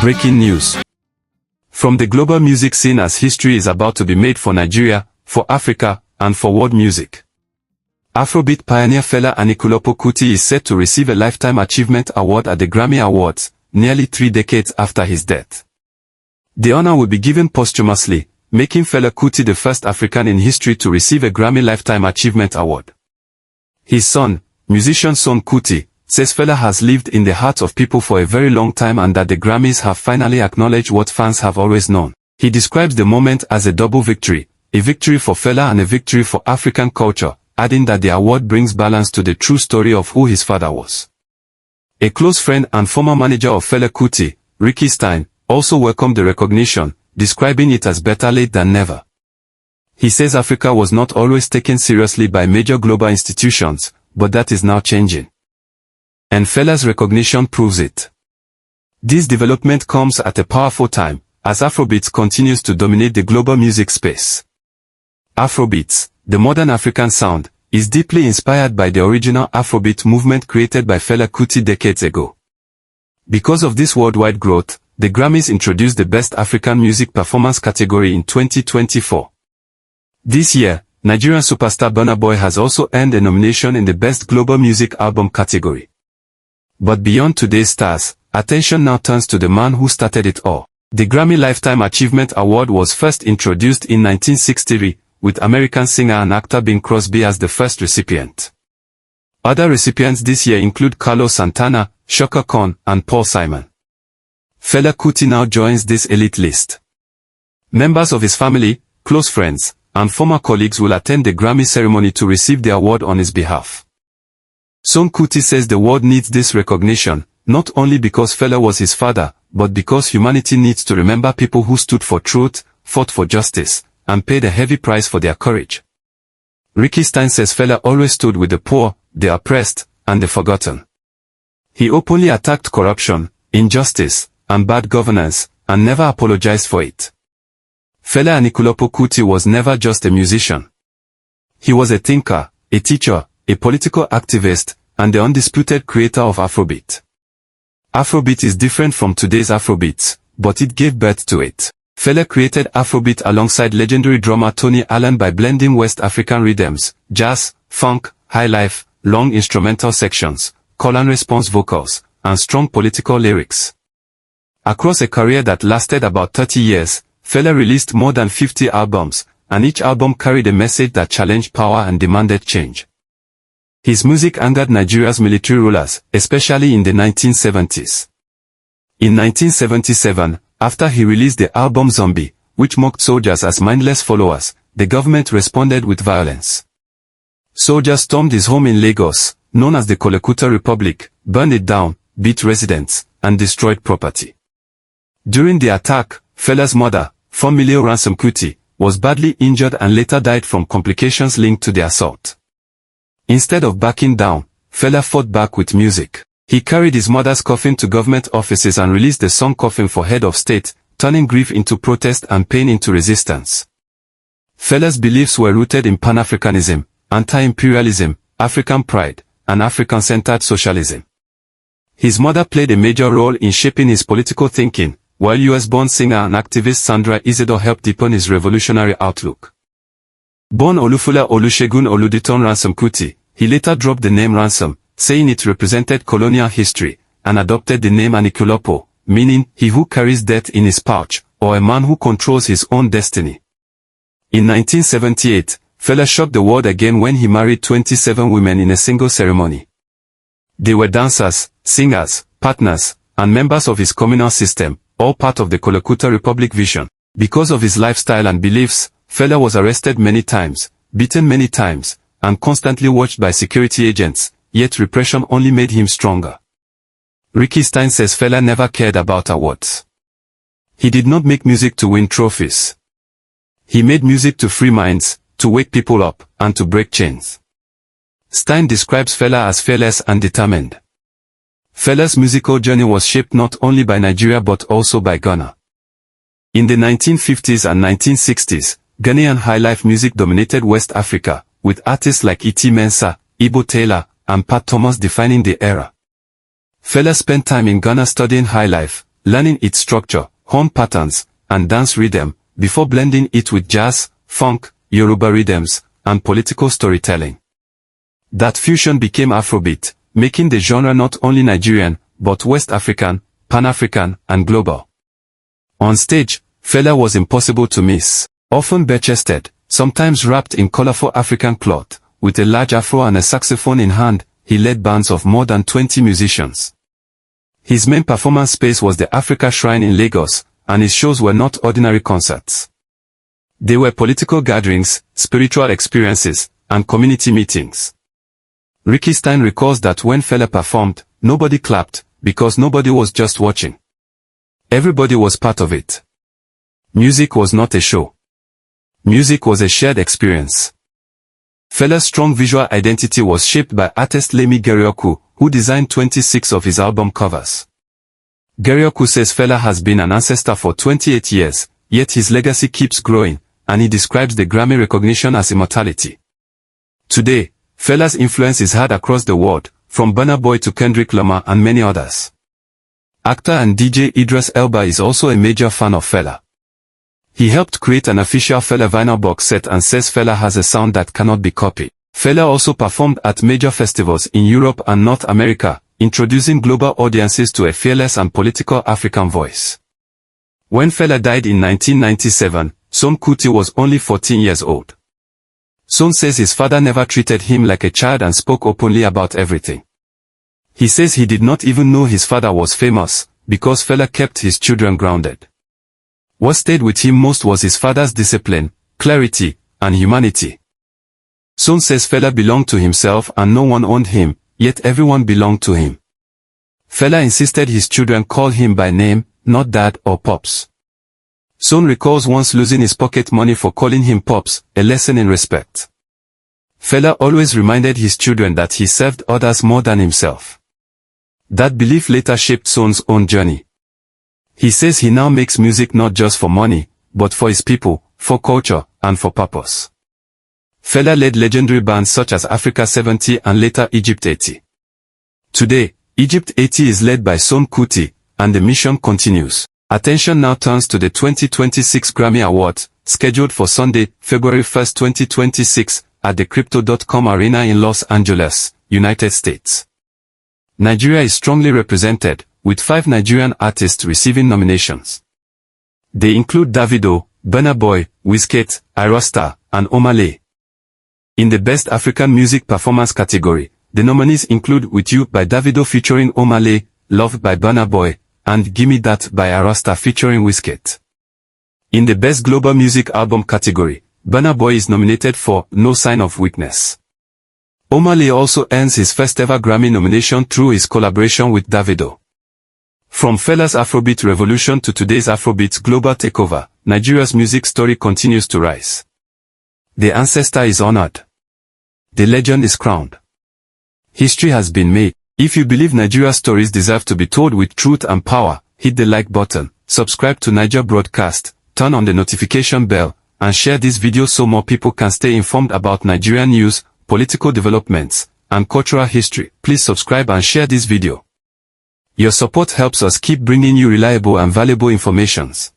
Breaking news. From the global music scene, as history is about to be made for Nigeria, for Africa, and for world music. Afrobeat pioneer Fela Anikulapo Kuti is set to receive a Lifetime Achievement Award at the Grammy Awards, nearly 3 decades after his death. The honor will be given posthumously, making Fela Kuti the first African in history to receive a Grammy Lifetime Achievement Award. His son, musician Seun Kuti, says Fela has lived in the hearts of people for a very long time and that the Grammys have finally acknowledged what fans have always known. He describes the moment as a double victory, a victory for Fela and a victory for African culture, adding that the award brings balance to the true story of who his father was. A close friend and former manager of Fela Kuti, Ricky Stein, also welcomed the recognition, describing it as better late than never. He says Africa was not always taken seriously by major global institutions, but that is now changing. And Fela's recognition proves it. This development comes at a powerful time, as Afrobeats continues to dominate the global music space. Afrobeats, the modern African sound, is deeply inspired by the original Afrobeat movement created by Fela Kuti decades ago. Because of this worldwide growth, the Grammys introduced the Best African Music Performance category in 2024. This year, Nigerian superstar Burna Boy has also earned a nomination in the Best Global Music Album category. But beyond today's stars, attention now turns to the man who started it all. The Grammy Lifetime Achievement Award was first introduced in 1963, with American singer and actor Bing Crosby as the first recipient. Other recipients this year include Carlos Santana, Chaka Khan, and Paul Simon. Fela Kuti now joins this elite list. Members of his family, close friends, and former colleagues will attend the Grammy ceremony to receive the award on his behalf. Seun Kuti says the world needs this recognition, not only because Fela was his father, but because humanity needs to remember people who stood for truth, fought for justice, and paid a heavy price for their courage. Ricky Stein says Fela always stood with the poor, the oppressed, and the forgotten. He openly attacked corruption, injustice, and bad governance, and never apologized for it. Fela Anikulapo Kuti was never just a musician. He was a thinker, a teacher, a political activist, and the undisputed creator of Afrobeat. Afrobeat is different from today's Afrobeats, but it gave birth to it. Fela created Afrobeat alongside legendary drummer Tony Allen by blending West African rhythms, jazz, funk, highlife, long instrumental sections, call and response vocals, and strong political lyrics. Across a career that lasted about 30 years, Fela released more than 50 albums, and each album carried a message that challenged power and demanded change. His music angered Nigeria's military rulers, especially in the 1970s. In 1977, after he released the album Zombie, which mocked soldiers as mindless followers, the government responded with violence. Soldiers stormed his home in Lagos, known as the Kolekuta Republic, burned it down, beat residents, and destroyed property. During the attack, Fela's mother, Seun Kuti, was badly injured and later died from complications linked to the assault. Instead of backing down, Fela fought back with music. He carried his mother's coffin to government offices and released the song Coffin for Head of State, turning grief into protest and pain into resistance. Fela's beliefs were rooted in Pan-Africanism, anti-imperialism, African pride, and African-centered socialism. His mother played a major role in shaping his political thinking, while US-born singer and activist Sandra Isidore helped deepen his revolutionary outlook. Born Olufula Olusegun Oluditon Ransom Kuti, he later dropped the name Ransom, saying it represented colonial history, and adopted the name Anikulapo, meaning he who carries death in his pouch, or a man who controls his own destiny. In 1978, Fela shocked the world again when he married 27 women in a single ceremony. They were dancers, singers, partners, and members of his communal system, all part of the Kolekuta Republic vision. Because of his lifestyle and beliefs, Fela was arrested many times, beaten many times, and constantly watched by security agents, yet repression only made him stronger. Ricky Stein says Fela never cared about awards. He did not make music to win trophies. He made music to free minds, to wake people up, and to break chains. Stein describes Fela as fearless and determined. Fela's musical journey was shaped not only by Nigeria but also by Ghana. In the 1950s and 1960s, Ghanaian highlife music dominated West Africa, with artists like E.T. Mensah, Ibo Taylor, and Pat Thomas defining the era. Fela spent time in Ghana studying highlife, learning its structure, horn patterns, and dance rhythm, before blending it with jazz, funk, Yoruba rhythms, and political storytelling. That fusion became Afrobeat, making the genre not only Nigerian, but West African, Pan-African, and global. On stage, Fela was impossible to miss. Often bare-chested, sometimes wrapped in colorful African cloth, with a large afro and a saxophone in hand, he led bands of more than 20 musicians. His main performance space was the Africa Shrine in Lagos, and his shows were not ordinary concerts. They were political gatherings, spiritual experiences, and community meetings. Ricky Stein recalls that when Fela performed, nobody clapped, because nobody was just watching. Everybody was part of it. Music was not a show. Music was a shared experience. Fela's strong visual identity was shaped by artist Lemi Gerioku, who designed 26 of his album covers. Gerioku says Fela has been an ancestor for 28 years, yet his legacy keeps growing, and he describes the Grammy recognition as immortality. Today, Fela's influence is heard across the world, from Burna Boy to Kendrick Lamar and many others. Actor and DJ Idris Elba is also a major fan of Fela. He helped create an official Fela vinyl box set and says Fela has a sound that cannot be copied. Fela also performed at major festivals in Europe and North America, introducing global audiences to a fearless and political African voice. When Fela died in 1997, Seun Kuti was only 14 years old. Seun says his father never treated him like a child and spoke openly about everything. He says he did not even know his father was famous, because Fela kept his children grounded. What stayed with him most was his father's discipline, clarity, and humanity. Seun says Fela belonged to himself and no one owned him, yet everyone belonged to him. Fela insisted his children call him by name, not dad or pops. Seun recalls once losing his pocket money for calling him pops, a lesson in respect. Fela always reminded his children that he served others more than himself. That belief later shaped Seun's own journey. He says he now makes music not just for money, but for his people, for culture, and for purpose. Fela led legendary bands such as Africa 70 and later Egypt 80. Today, Egypt 80 is led by Seun Kuti, and the mission continues. Attention now turns to the 2026 Grammy Awards, scheduled for Sunday, February 1, 2026, at the Crypto.com Arena in Los Angeles, United States. Nigeria is strongly represented, with 5 Nigerian artists receiving nominations. They include Davido, Burna Boy, Wizkid, Irosta, and Omale. In the Best African Music Performance category, the nominees include With You by Davido featuring Omale, Love by Burna Boy, and Gimme That by Irosta featuring Wizkid. In the Best Global Music Album category, Burna Boy is nominated for No Sign of Weakness. Omale also earns his first ever Grammy nomination through his collaboration with Davido. From Fela's Afrobeat revolution to today's Afrobeat's global takeover, Nigeria's music story continues to rise. The ancestor is honored. The legend is crowned. History has been made. If you believe Nigeria's stories deserve to be told with truth and power, hit the like button, subscribe to Naija Broadcast, turn on the notification bell, and share this video so more people can stay informed about Nigerian news, political developments, and cultural history. Please subscribe and share this video. Your support helps us keep bringing you reliable and valuable informations.